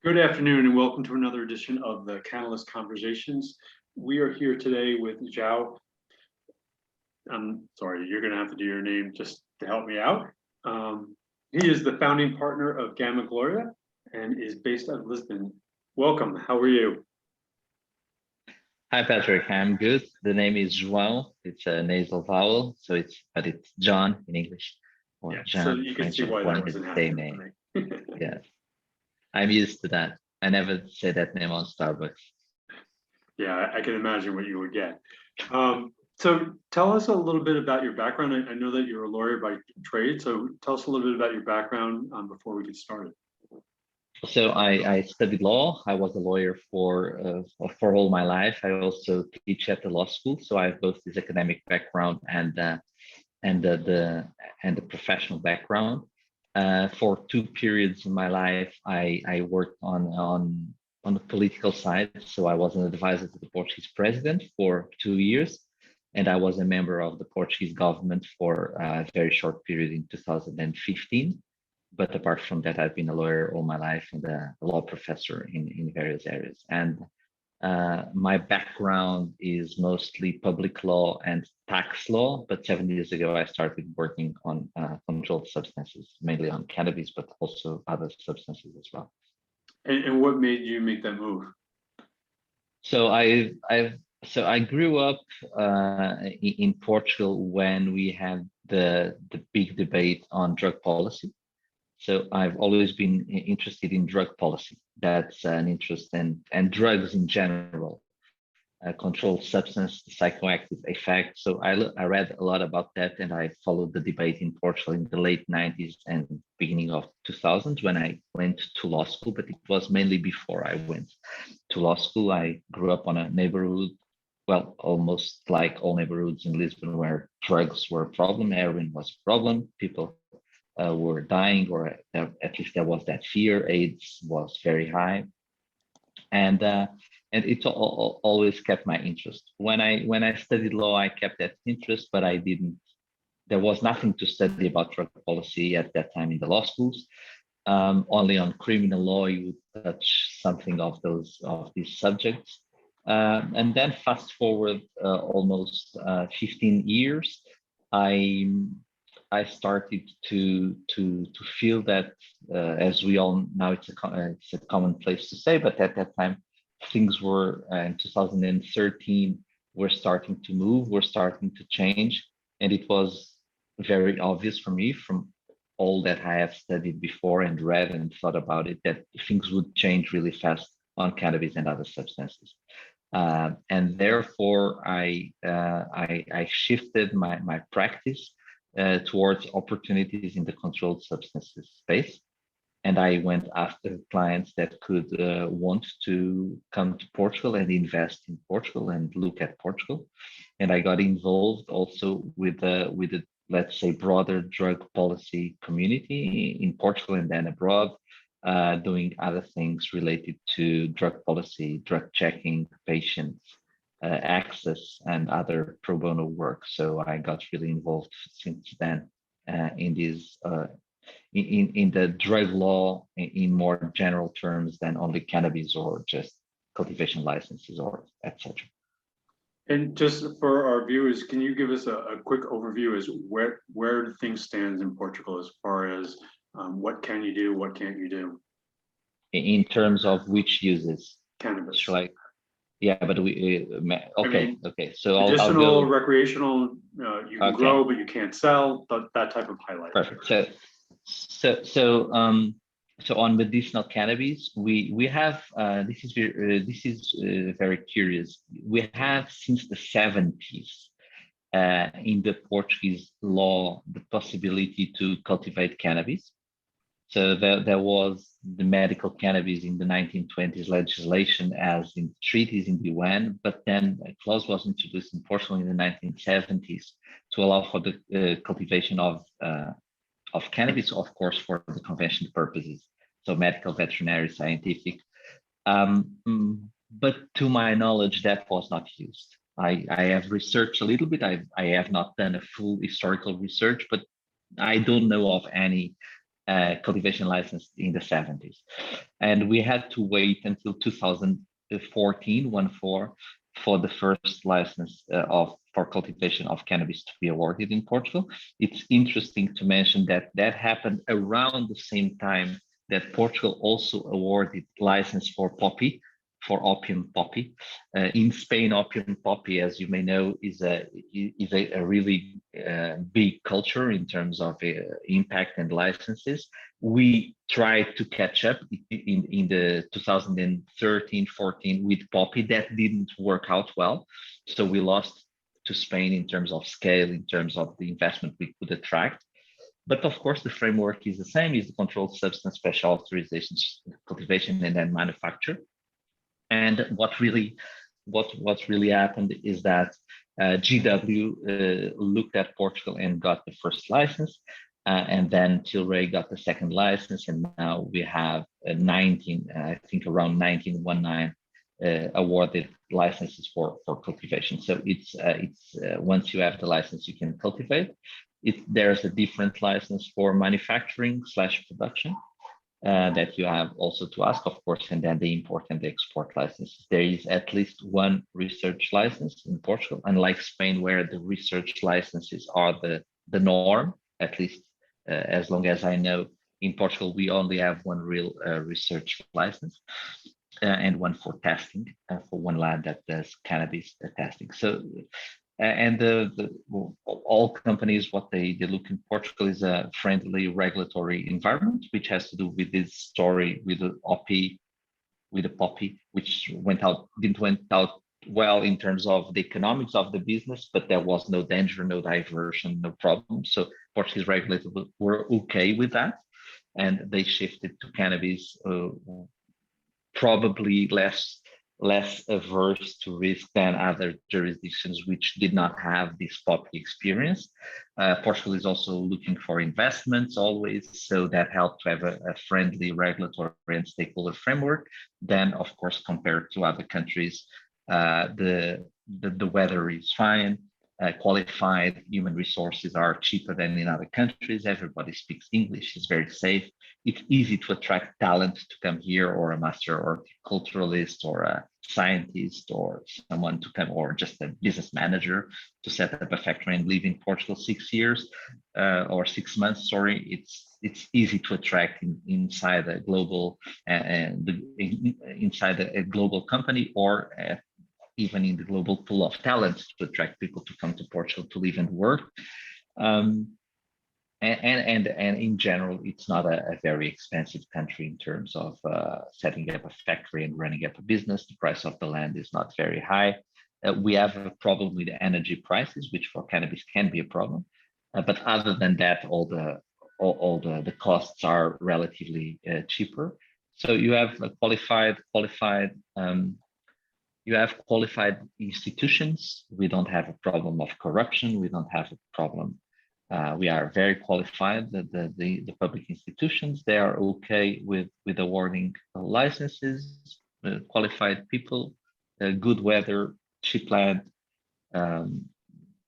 Good afternoon and welcome to another edition of the CannaList Conversations. We are here today with João. I'm sorry, you're going to have to do your name just to help me out. He is the founding partner of Gama Glória and is based out of Lisbon. Welcome. How are you? Hi, Patrick. I'm good. The name is João. It's a nasal vowel, so it's John in English, or Yeah, John. so you can see why that was an same name. Yeah, I'm used to that. I never say that name on Starbucks. Yeah, I can imagine what you would get. So tell us a little bit about your background. I know that you're a lawyer by trade, so tell us a little bit about your background before we get started. So I studied law. I was a lawyer for all my life. I also teach at the law school, so I have both this academic background and the professional background. For two periods in my life, I worked on the political side. So I was an advisor to the Portuguese president for 2 years, and I was a member of the Portuguese government for a very short period in 2015. But apart from that, I've been a lawyer all my life and a law professor in various areas. And my background is mostly public law and tax law, but 7 years ago, I started working on controlled substances, mainly on cannabis, but also other substances as well. And what made you make that move? So I grew up in Portugal when we had the big debate on drug policy. So I've always been interested in drug policy. That's an interest and drugs in general, controlled substance, psychoactive effects. So I read a lot about that, and I followed the debate in Portugal in the late 90s and beginning of 2000s when I went to law school, but it was mainly before I went to law school. I grew up on a neighborhood, well, almost like all neighborhoods in Lisbon where drugs were a problem, heroin was a problem, people were dying, or at least there was that fear. AIDS was very high, and it always kept my interest. When I studied law, I kept that interest, but I didn't. There was nothing to study about drug policy at that time in the law schools. Only on criminal law you would touch something of these subjects. And then fast forward almost 15 years, I started to feel that, as we all now, it's a common place to say, but at that time, things were in 2013 were starting to move, were starting to change, and it was very obvious for me from all that I have studied before and read and thought about it that things would change really fast on cannabis and other substances. And therefore, I shifted my practice towards opportunities in the controlled substances space. And I went after clients that could want to come to Portugal and invest in Portugal and look at Portugal. And I got involved also with the, let's say, broader drug policy community in Portugal and then abroad, doing other things related to drug policy, drug checking, patients, access, and other pro bono work. So I got really involved since then in this in the drug law in more general terms than only cannabis or just cultivation licenses or etc. And just for our viewers, can you give us a quick overview as where things stand in Portugal as far as what can you do, what can't you do? In terms of which uses? Cannabis. So like, yeah, but okay, I mean, okay. So medicinal, I'll go recreational, you can grow, but you can't sell. That type of highlight. Perfect. So on medicinal cannabis, we have this is very curious. We have since the 70s in the Portuguese law the possibility to cultivate cannabis. So there was the medical cannabis in the 1920s legislation as in treaties in the UN, but then a clause was introduced in Portugal in the 1970s to allow for the cultivation of cannabis, of course, for the convention purposes, so medical, veterinary, scientific. But to my knowledge, that was not used. I have researched a little bit. I have not done a full historical research, but I don't know of any cultivation license in the 70s. And we had to wait until 2014, 14, for the first license for cultivation of cannabis to be awarded in Portugal. It's interesting to mention that that happened around the same time that Portugal also awarded license for poppy, for opium poppy. In Spain, opium poppy, as you may know, is a really big culture in terms of impact and licenses. We tried to catch up in the 2013-14 with poppy. That didn't work out well, so we lost to Spain in terms of scale, in terms of the investment we could attract. But of course, the framework is the same: is the controlled substance special authorizations, cultivation, and then manufacture. And what really happened is that GW looked at Portugal and got the first license, and then Tilray got the second license, and now we have 19, I think around 19 awarded licenses for cultivation. So it's once you have the license, you can cultivate. There's a different license for manufacturing/production. That you have also to ask, of course, and then the import and the export licenses. There is at least one research license in Portugal, unlike Spain, where the research licenses are the norm, at least as long as I know. In Portugal, we only have one real research license and one for testing, for one lab that does cannabis testing. So, and all companies, what they look in Portugal is a friendly regulatory environment, which has to do with this story with the poppy, which didn't went out well in terms of the economics of the business, but there was no danger, no diversion, no problem. So Portuguese regulators were okay with that, and they shifted to cannabis, probably less averse to risk than other jurisdictions which did not have this poppy experience. Portugal is also looking for investments always, so that helped to have a friendly regulatory and stakeholder framework. Then, of course, compared to other countries, the weather is fine. Qualified human resources are cheaper than in other countries. Everybody speaks English. It's very safe. It's easy to attract talent to come here, or a master or culturalist or a scientist or someone to come, or just a business manager to set up a factory and live in Portugal 6 years or 6 months. Sorry, it's easy to attract inside a global inside a global company, or even in the global pool of talent, to attract people to come to Portugal to live and work. And in general, it's not a very expensive country in terms of setting up a factory and running up a business. The price of the land is not very high. We have a problem with the energy prices, which for cannabis can be a problem. But other than that, all the costs are relatively cheaper. So you have a you have qualified institutions. We don't have a problem of corruption. We don't have a problem. We are very qualified. The public institutions, they are okay with awarding licenses, qualified people, good weather, cheap land. So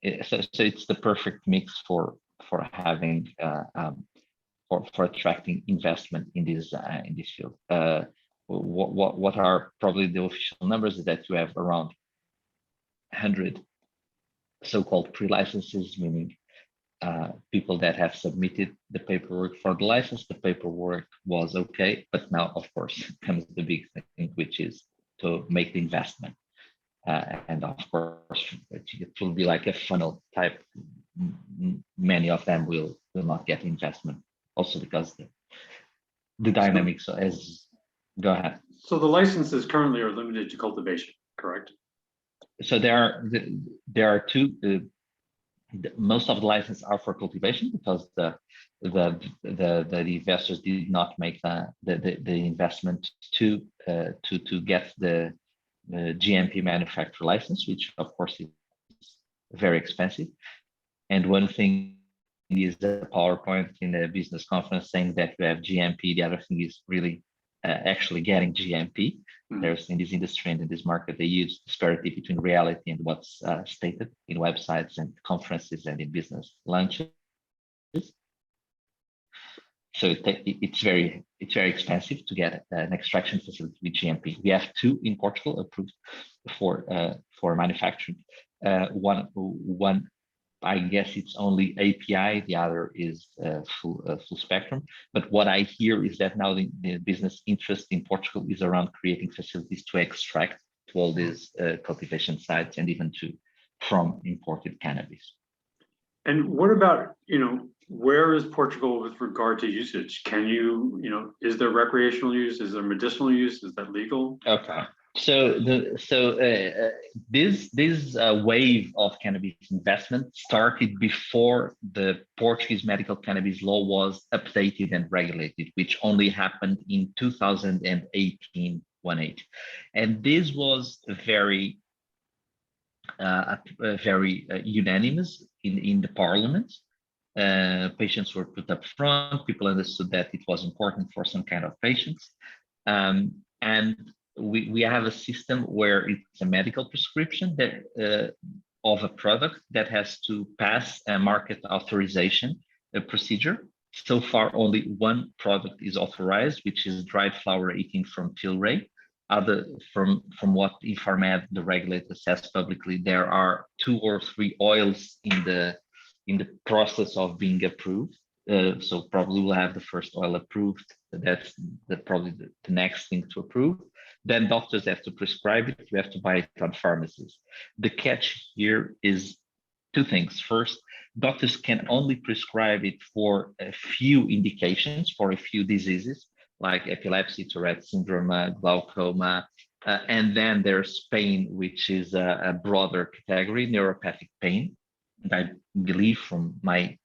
it's the perfect mix for having for attracting investment in this field. What are probably the official numbers is that you have around 100 so-called pre-licenses, meaning people that have submitted the paperwork for the license. The paperwork was okay, but now, of course, comes the big thing, which is to make the investment. And of course, it will be like a funnel type. Many of them will not get investment, also because the dynamics as. Go ahead. So the licenses currently are limited to cultivation, correct? So there are two. Most of the licenses are for cultivation, because the investors did not make the investment to get the GMP manufacturer license, which of course is very expensive. And one thing is the PowerPoint in a business conference saying that you have GMP. The other thing is really actually getting GMP. There's in this industry and in this market, they use disparity between reality and what's stated in websites and conferences and in business lunches. So it's very expensive to get an extraction facility with GMP. We have two in Portugal approved for manufacturing. One, I guess it's only API. The other is full spectrum. But what I hear is that now the business interest in Portugal is around creating facilities to extract to all these cultivation sites and even from imported cannabis. And what about, where is Portugal with regard to usage? Can is there recreational use? Is there medicinal use? Is that legal? Okay. So this wave of cannabis investment started before the Portuguese medical cannabis law was updated and regulated, which only happened in 2018, and this was very unanimous in the parliament. Patients were put up front. People understood that it was important for some kind of patients, and we have a system where it's a medical prescription that of a product that has to pass a market authorization procedure. So far, only one product is authorized, which is dried flower 18 from Tilray. From what Infarmed, the regulator, says publicly, there are 2 or 3 oils in the process of being approved. So probably we'll have the first oil approved. That's probably the next thing to approve. Then doctors have to prescribe it. We have to buy it on pharmacies. The catch here is 2 things. First, doctors can only prescribe it for a few indications, for a few diseases, like epilepsy, Tourette syndrome, glaucoma, and then there's pain, which is a broader category, neuropathic pain. And I believe from my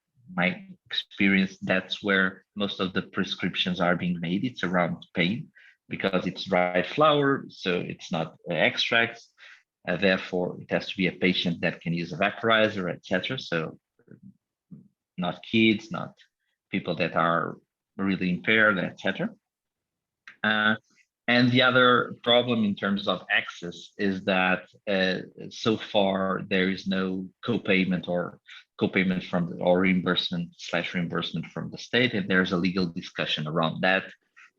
experience, that's where most of the prescriptions are being made. It's around pain because it's dried flower, so it's not extracts. Therefore, it has to be a patient that can use a vaporizer, etc. So not kids, not people that are really impaired, etc. And the other problem in terms of access is that so far there is no co-payment or reimbursement from the state, and there's a legal discussion around that.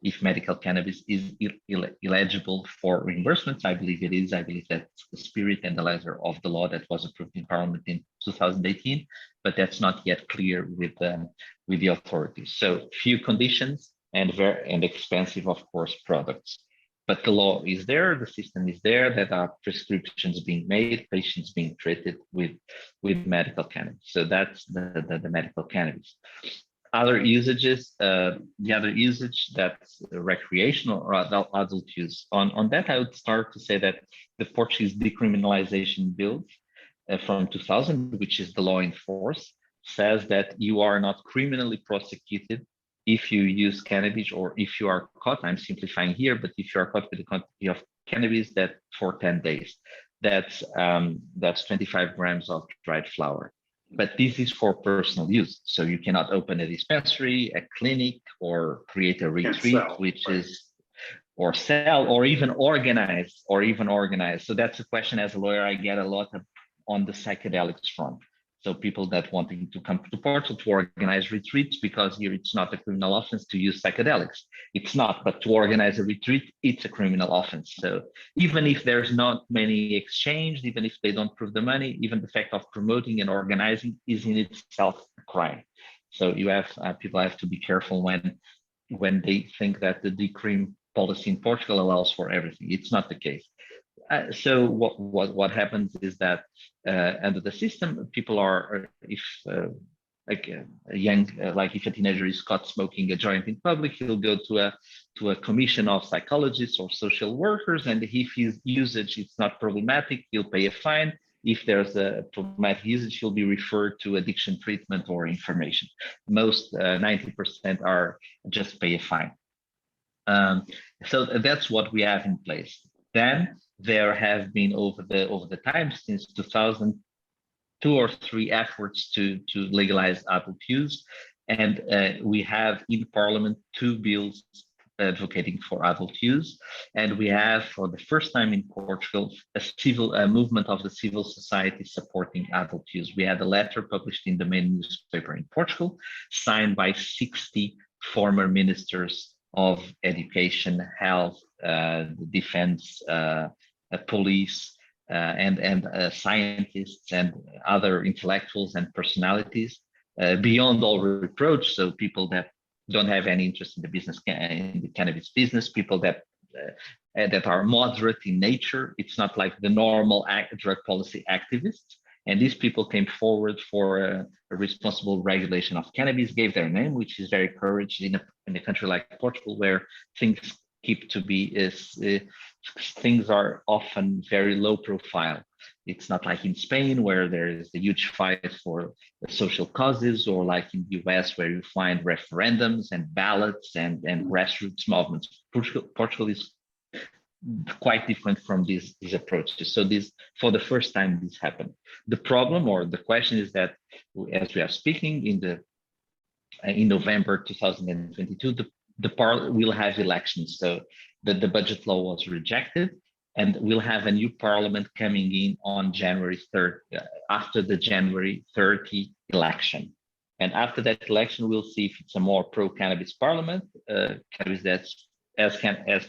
If medical cannabis is eligible for reimbursements, I believe it is. I believe that's the spirit and the letter of the law that was approved in Parliament in 2018, but that's not yet clear with the authorities. So few conditions and very expensive, of course, products. But the law is there, the system is there, that are prescriptions being made, patients being treated with medical cannabis. So that's the medical cannabis. Other usages, the other usage that's recreational or adult use. On that, I would start to say that the Portuguese decriminalization bill from 2000, which is the law in force, says that you are not criminally prosecuted if you use cannabis, or if you are caught, I'm simplifying here, but if you are caught with a quantity of cannabis that for 10 days, that's 25 grams of dried flower. But this is for personal use. So you cannot open a dispensary, a clinic, or create a retreat, which is, or sell, or even organize. So that's a question as a lawyer I get a lot on the psychedelics front. So people that wanting to come to Portugal to organize retreats, because here it's not a criminal offense to use psychedelics. It's not, but to organize a retreat, it's a criminal offense. So even if there's not many exchanged, even if they don't prove the money, even the fact of promoting and organizing is in itself a crime. So you have people have to be careful when they think that the decrim policy in Portugal allows for everything. It's not the case. So what happens is that under the system, people are, if like if a teenager is caught smoking a joint in public, he'll go to a commission of psychologists or social workers, and if his usage is not problematic, he'll pay a fine. If there's a problematic usage, he'll be referred to addiction treatment or information. Most 90% are just pay a fine. So that's what we have in place. Then there have been over the time since 2000, 2 or 3 efforts to legalize adult use, and we have in Parliament 2 bills advocating for adult use, and we have for the first time in Portugal a movement of the civil society supporting adult use. We had a letter published in the main newspaper in Portugal, signed by 60 former ministers of education, health, defense, police, and scientists and other intellectuals and personalities, beyond all reproach. So people that don't have any interest in the business, in the cannabis business, people that are moderate in nature. It's not like the normal drug policy activists. And these people came forward for a responsible regulation of cannabis, gave their name, which is very encouraged in a country like Portugal, where things keep to be things are often very low profile. It's not like in Spain, where there is a huge fight for social causes, or like in the US, where you find referendums and ballots and grassroots movements. Portugal is quite different from these approaches. So this, for the first time, this happened. The problem or the question is that, as we are speaking in November 2022, the parliament will have elections. So the budget law was rejected, and we'll have a new parliament coming in on January 3rd, after the January 30 election. And after that election, we'll see if it's a more pro-cannabis parliament, cannabis that's as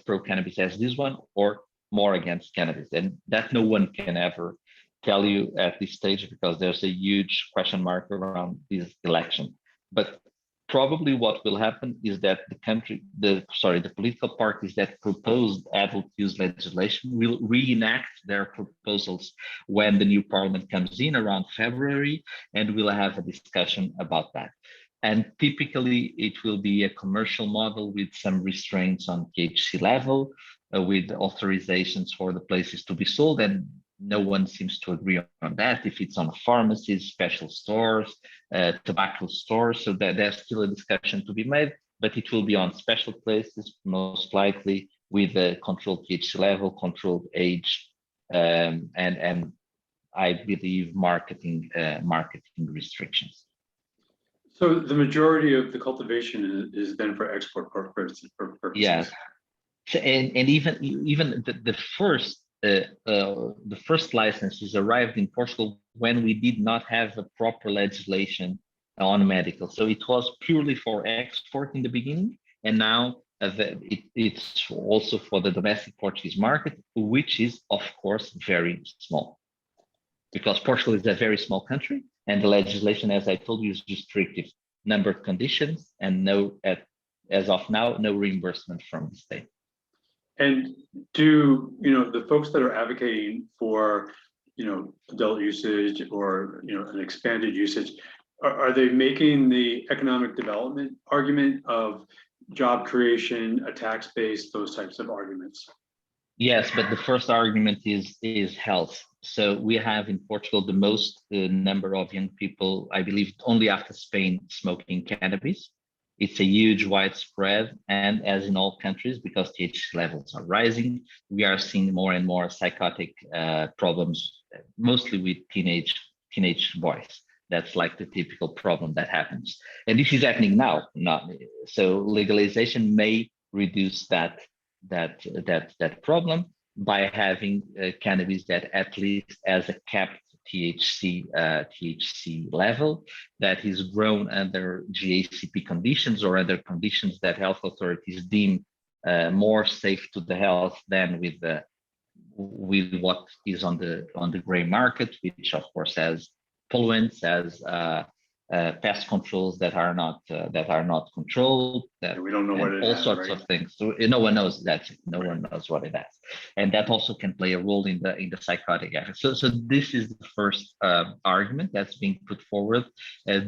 pro-cannabis as this one, or more against cannabis. And that no one can ever tell you at this stage, because there's a huge question mark around this election. But probably what will happen is that the political parties that proposed adult use legislation will reenact their proposals when the new parliament comes in around February, and we'll have a discussion about that. And typically it will be a commercial model with some restraints on THC level, with authorizations for the places to be sold. And no one seems to agree on that, if it's on pharmacies, special stores, tobacco stores. So that there's still a discussion to be made, but it will be on special places, most likely with a controlled THC level, controlled age, and I believe marketing restrictions. So the majority of the cultivation is then for export purposes. Yes, and even the first licenses arrived in Portugal when we did not have a proper legislation on medical. So it was purely for export in the beginning, and now it's also for the domestic Portuguese market, which is of course very small, because Portugal is a very small country, and the legislation, as I told you, is restrictive, number of conditions, and as of now, no reimbursement from the state. And do the folks that are advocating for adult usage or an expanded usage, are they making the economic development argument of job creation, a tax base, those types of arguments? Yes, but the first argument is health. So we have in Portugal the most number of young people, I believe, only after Spain, smoking cannabis. It's a huge widespread, and as in all countries, because THC levels are rising, we are seeing more and more psychotic problems, mostly with teenage boys. That's like the typical problem that happens, and this is happening now. So legalization may reduce that problem by having cannabis that at least has a capped THC level that is grown under GACP conditions or other conditions that health authorities deem more safe to the health than with what is on the gray market, which of course has pollutants, as pest controls that are not controlled, that we don't know what it all is, sorts right? of things. So no one knows that. No one knows what it is, and that also can play a role in the psychotic effect. So this is the first argument that's being put forward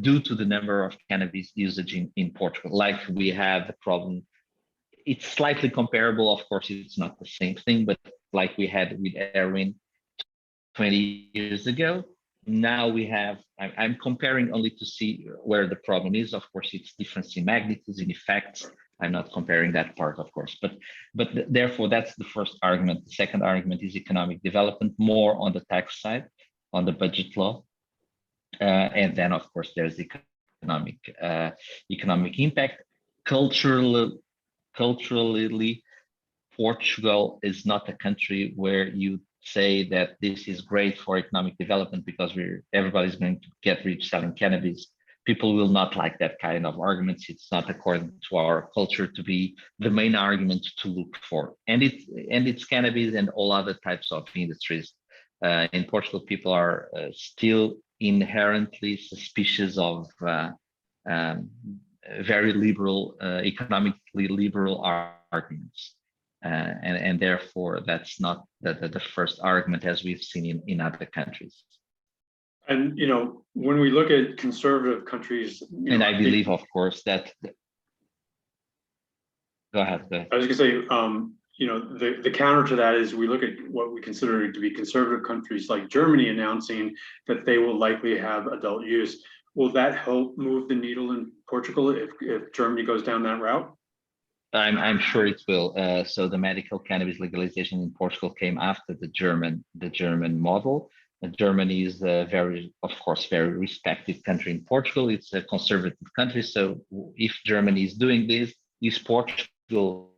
due to the number of cannabis usage in Portugal. Like we have the problem. It's slightly comparable. Of course, it's not the same thing, but like we had with heroin 20 years ago. Now we have, I'm comparing only to see where the problem is. Of course, it's difference in magnitudes, in effects. I'm not comparing that part, of course, but therefore that's the first argument. The second argument is economic development, more on the tax side, on the budget law. And then of course there's economic impact. Culturally, Portugal is not a country where you say that this is great for economic development because everybody's going to get rich selling cannabis people will not like that kind of arguments. It's not according to our culture to be the main argument to look for. And it's cannabis and all other types of industries. In Portugal, people are still inherently suspicious of very liberal, economically liberal arguments. And therefore, that's not the first argument as we've seen in other countries. And, when we look at conservative countries, and I believe, of course, that. Go ahead. I was going to say, the counter to that is we look at what we consider to be conservative countries like Germany announcing that they will likely have adult use. Will that help move the needle in Portugal if Germany goes down that route? I'm sure it will. So the medical cannabis legalization in Portugal came after the German model. Germany is a very respected country in Portugal. It's a conservative country. So if Germany is doing this, is Portugal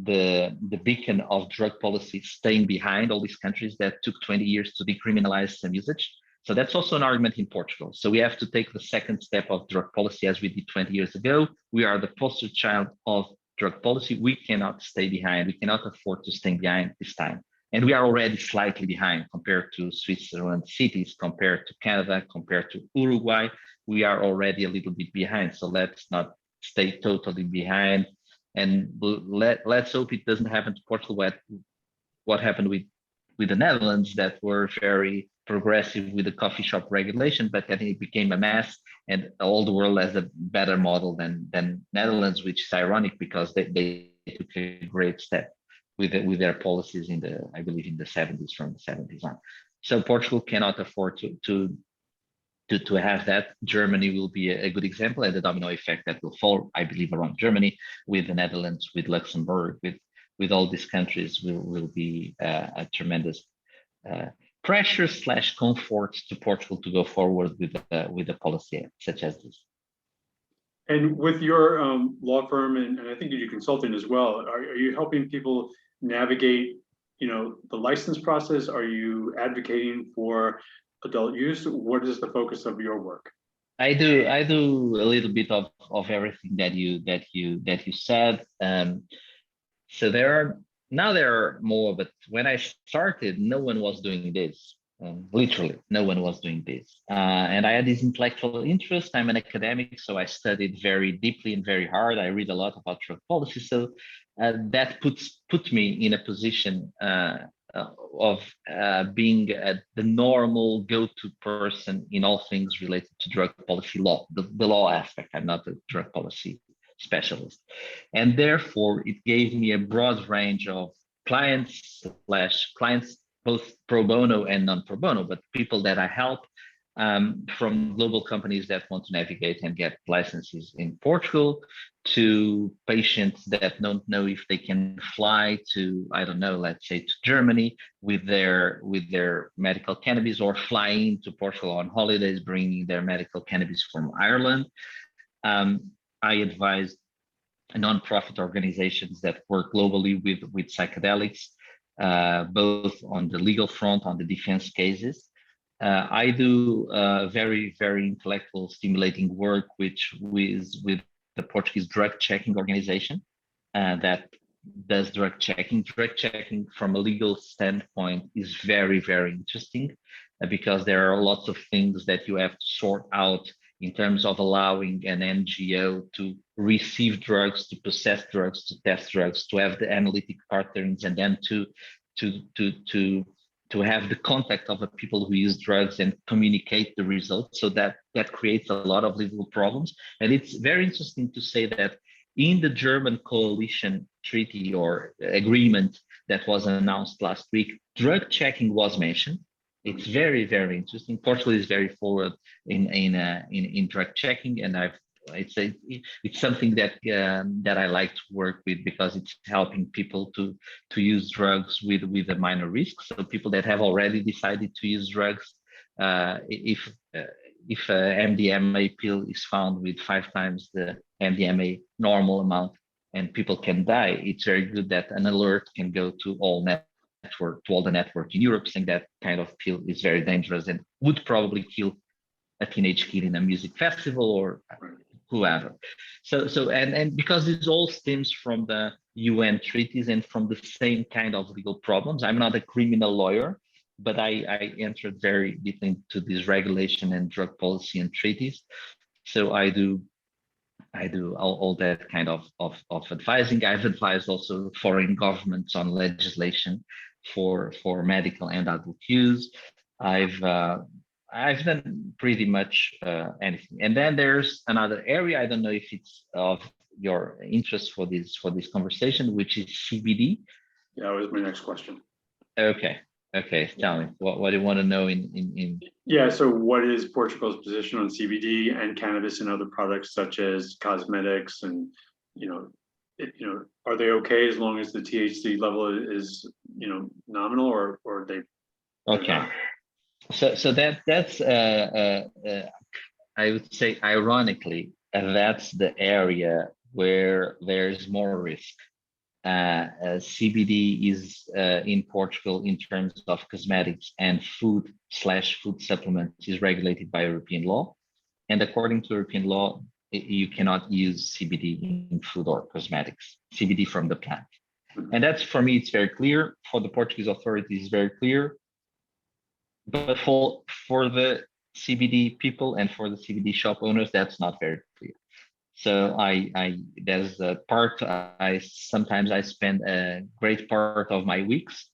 the beacon of drug policy staying behind all these countries that took 20 years to decriminalize some usage? So that's also an argument in Portugal. So we have to take the second step of drug policy as we did 20 years ago. We are the poster child of drug policy. We cannot stay behind. We cannot afford to stay behind this time. And we are already slightly behind compared to Switzerland cities, compared to Canada, compared to Uruguay. We are already a little bit behind. So let's not stay totally behind. And let's hope it doesn't happen to Portugal. What happened with the Netherlands, that were very progressive with the coffee shop regulation, but then it became a mess, and all the world has a better model than Netherlands, which is ironic because they took a great step with their policies in the 70s, from the 70s on. So Portugal cannot afford to have that. Germany will be a good example, and the domino effect that will fall, I believe, around Germany, with the Netherlands, with Luxembourg, with all these countries will be a tremendous pressure / comfort to Portugal to go forward with a policy such as this. And with your law firm, and I think you do consulting as well, are you helping people navigate, the license process? Are you advocating for adult use? What is the focus of your work? I do a little bit of everything that you said. So there are more, but when I started, no one was doing this. Literally, no one was doing this. And I had this intellectual interest. I'm an academic, so I studied very deeply and very hard. I read a lot about drug policy. So that put me in a position of being the normal go-to person in all things related to drug policy law, the law aspect. I'm not a drug policy specialist. And therefore, it gave me a broad range of clients, both pro bono and non-pro bono, but people that I help, from global companies that want to navigate and get licenses in Portugal, to patients that don't know if they can fly to, I don't know, let's say to Germany with their medical cannabis, or fly into Portugal on holidays, bringing their medical cannabis from Ireland. I advise nonprofit organizations that work globally with psychedelics, both on the legal front, on the defense cases. I do very, very intellectual, stimulating work, which is with the Portuguese drug checking organization that does drug checking. Drug checking from a legal standpoint is very, very interesting because there are lots of things that you have to sort out in terms of allowing an NGO to receive drugs, to possess drugs, to test drugs, to have the analytic patterns, and then to have the contact of the people who use drugs and communicate the results. So that creates a lot of legal problems. And it's very interesting to say that in the German coalition treaty or agreement that was announced last week, drug checking was mentioned. It's very, very interesting. Portugal is very forward in drug checking, and it's something that I like to work with because it's helping people to use drugs with a minor risk. So people that have already decided to use drugs, if MDMA pill is found with 5 times the MDMA normal amount and people can die, it's very good that an alert can go to all the network in Europe saying that kind of pill is very dangerous and would probably kill a teenage kid in a music festival or whoever. And because this all stems from the UN treaties and from the same kind of legal problems. I'm not a criminal lawyer, but I entered very deep into this regulation and drug policy and treaties. So I do all that kind of advising. I've advised also foreign governments on legislation for medical and adult use. I've done pretty much anything. And then there's another area. I don't know if it's of your interest for this conversation, which is CBD. Yeah, that was my next question. Okay. Tell me what do you want to know in. Yeah. So, what is Portugal's position on CBD and cannabis and other products such as cosmetics, and are they okay as long as the THC level is nominal, or are they? Okay. So that's I would say ironically that's the area where there's more risk. CBD is in Portugal in terms of cosmetics and food supplements is regulated by European law, and according to European law, you cannot use CBD in food or cosmetics. CBD from the plant, and that's for me it's very clear. For the Portuguese authorities, it's very clear. But for the CBD people and for the CBD shop owners, that's not very clear. So there's a part sometimes I spend a great part of my weeks,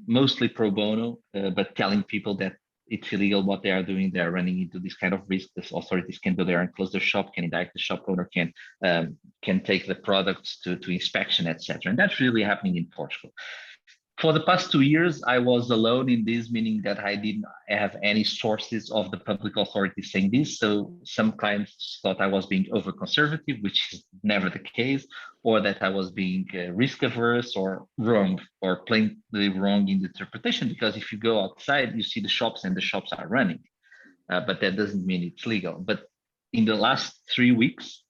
mostly pro bono, but telling people that it's illegal what they are doing. They are running into this kind of risk. The authorities can go there and close their shop, can indict the shop owner, can take the products to inspection, etc. And that's really happening in Portugal. For the past 2 years, I was alone in this, meaning that I didn't have any sources of the public authority saying this. So some clients thought I was being over conservative, which is never the case, or that I was being risk averse or wrong or plainly wrong in the interpretation. Because if you go outside, you see the shops and the shops are running, but that doesn't mean it's legal. But in the last 3 weeks,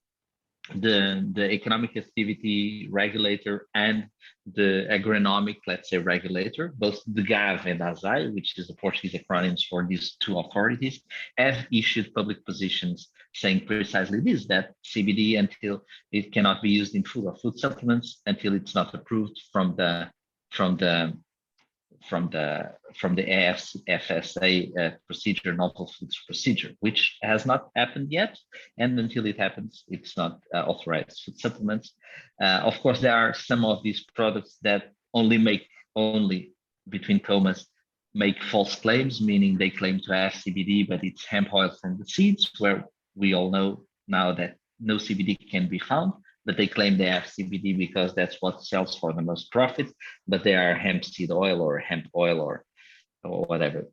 the economic activity regulator and the agronomic, let's say, regulator, both the GAV and ASAI, which is the Portuguese acronyms for these two authorities, have issued public positions saying precisely this, that CBD, until it cannot be used in food or food supplements, until it's not approved from the FSA procedure, novel foods procedure, which has not happened yet. And until it happens, it's not authorized food supplements. Of course, there are some of these products that only between commas, make false claims, meaning they claim to have CBD, but it's hemp oil from the seeds, where we all know now that no CBD can be found. But they claim they have CBD because that's what sells for the most profit, but they are hemp seed oil or hemp oil or whatever.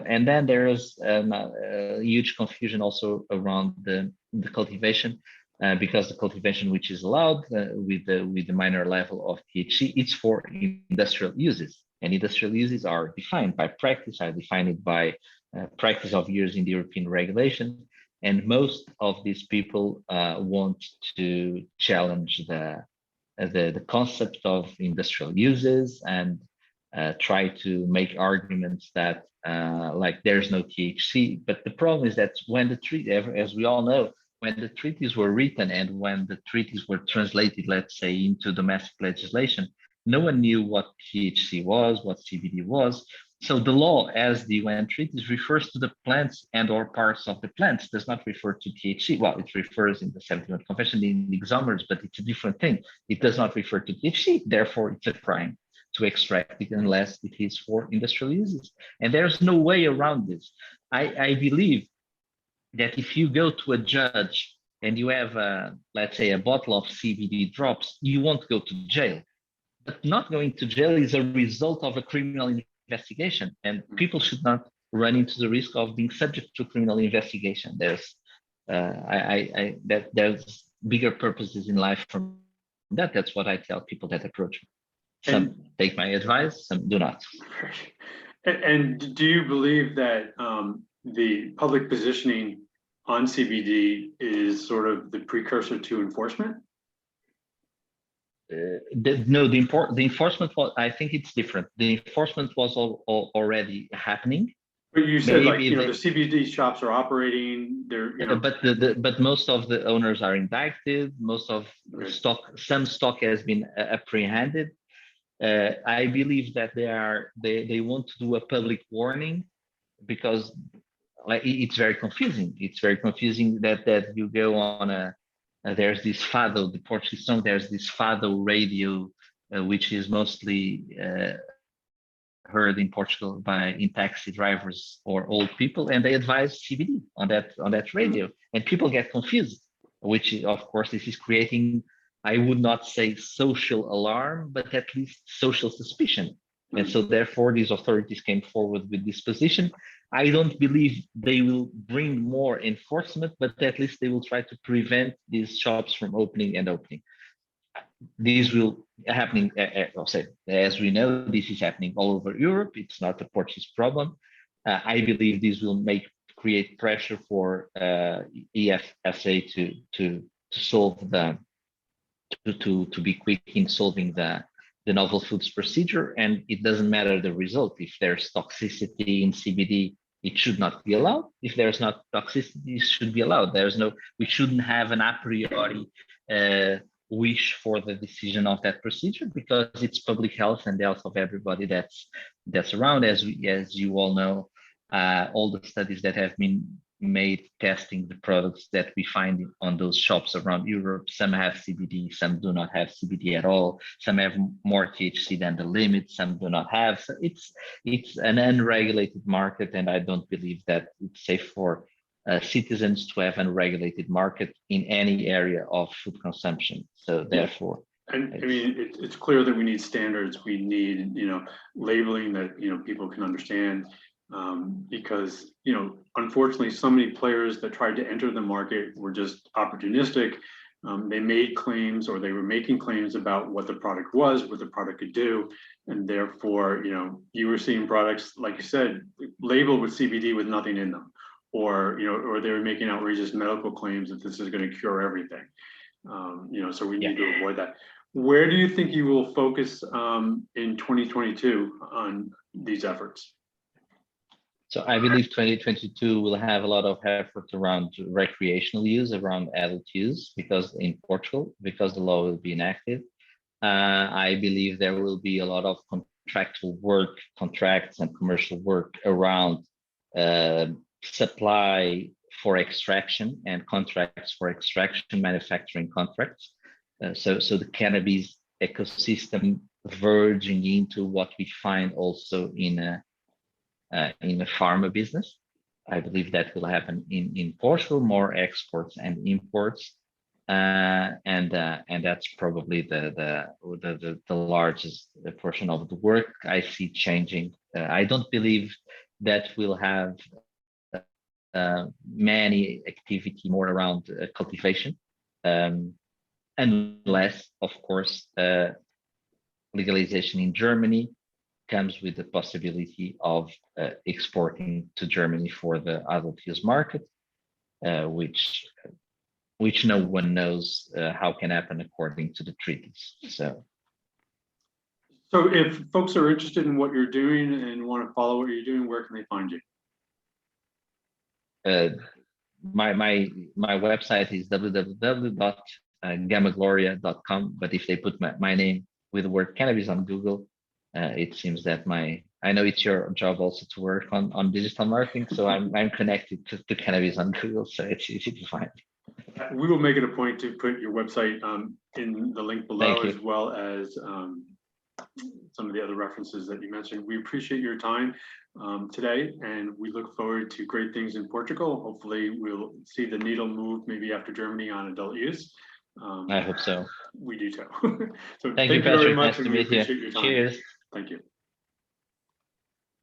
And then there is a huge confusion also around the cultivation, because the cultivation which is allowed with the minor level of THC, it's for industrial uses, and industrial uses are defined by practice. I define it by practice of years in the European regulation. And most of these people want to challenge the concept of industrial uses and try to make arguments that like there's no THC. But the problem is that when the treaty, as we all know, when the treaties were written and when the treaties were translated, let's say, into domestic legislation, no one knew what THC was, what CBD was. So the law, as the UN treaties, refers to the plants and or parts of the plants, does not refer to THC. Well, it refers in the 71 Convention in the exomerase, but it's a different thing. It does not refer to THC, therefore it's a crime to extract it unless it is for industrial uses. And there's no way around this. I believe that if you go to a judge and you have, let's say, a bottle of CBD drops, you won't go to jail. But not going to jail is a result of a criminal investigation, and people should not run into the risk of being subject to criminal investigation. There's there's bigger purposes in life from that. That's what I tell people that approach me. Some take my advice, some do not. And do you believe that the public positioning on CBD is sort of the precursor to enforcement? The enforcement was, I think it's different. The enforcement was already happening, But you said like, Maybe the CBD shops are operating, they're, but most of the owners are indicted. Most of Okay. some stock has been apprehended. I believe that they want to do a public warning because like it's very confusing. It's very confusing that you go on there's this fado, the Portuguese song. There's this fado radio, which is mostly heard in Portugal in taxi drivers or old people, and they advise CBD on that radio, and people get confused. Which of course this is creating, I would not say social alarm, but at least social suspicion. And so therefore these authorities came forward with this position. I don't believe they will bring more enforcement, but at least they will try to prevent these shops from opening. This will happening, as we know, this is happening all over Europe. It's not a Portuguese problem. I believe this will create pressure for EFSA to solve to be quick in solving the novel foods procedure. And it doesn't matter the result. If there's toxicity in CBD, it should not be allowed. If there's not toxicity, it should be allowed. We shouldn't have an a priori wish for the decision of that procedure, because it's public health and the health of everybody that's around. As you all know, all the studies that have been made testing the products that we find on those shops around Europe, some have CBD, some do not have CBD at all, some have more THC than the limit, some do not have. So it's an unregulated market, and I don't believe that it's safe for citizens to have an unregulated market in any area of food consumption. So therefore, and I mean, it's clear that we need standards. We need, labeling that, people can understand, because, unfortunately, so many players that tried to enter the market were just opportunistic. They made claims, or they were making claims about what the product was, what the product could do. And therefore, you were seeing products, like you said, labeled with CBD with nothing in them. Or they were making outrageous medical claims that this is going to cure everything. So we need to avoid that. Where do you think you will focus in 2022 on these efforts? So I believe 2022 will have a lot of effort around recreational use, around adult use, because in Portugal, because the law will be enacted. I believe there will be a lot of contractual work, contracts and commercial work around supply for extraction and contracts for extraction, manufacturing contracts. So the cannabis ecosystem verging into what we find also in the pharma business. I believe that will happen in Portugal, more exports and imports, and that's probably the largest portion of the work I see changing. I don't believe that we'll have many activity more around cultivation, unless, of course, legalization in Germany comes with the possibility of exporting to Germany for the adult use market, which no one knows how can happen according to the treaties. So if folks are interested in what you're doing and want to follow what you're doing, where can they find you? My website is www.gamagloria.com, but if they put my name with the word cannabis on Google, it seems that I know it's your job also to work on digital marketing, so I'm connected to cannabis on Google, so it's easy to find. We will make it a point to put your website in the link below, as well as some of the other references that you mentioned. We appreciate your time today, and we look forward to great things in Portugal. Hopefully we'll see the needle move maybe after Germany on adult use. I hope so. We do too. So thank you, Patrick. very much. Nice to meet you. Your time. Cheers. Thank you.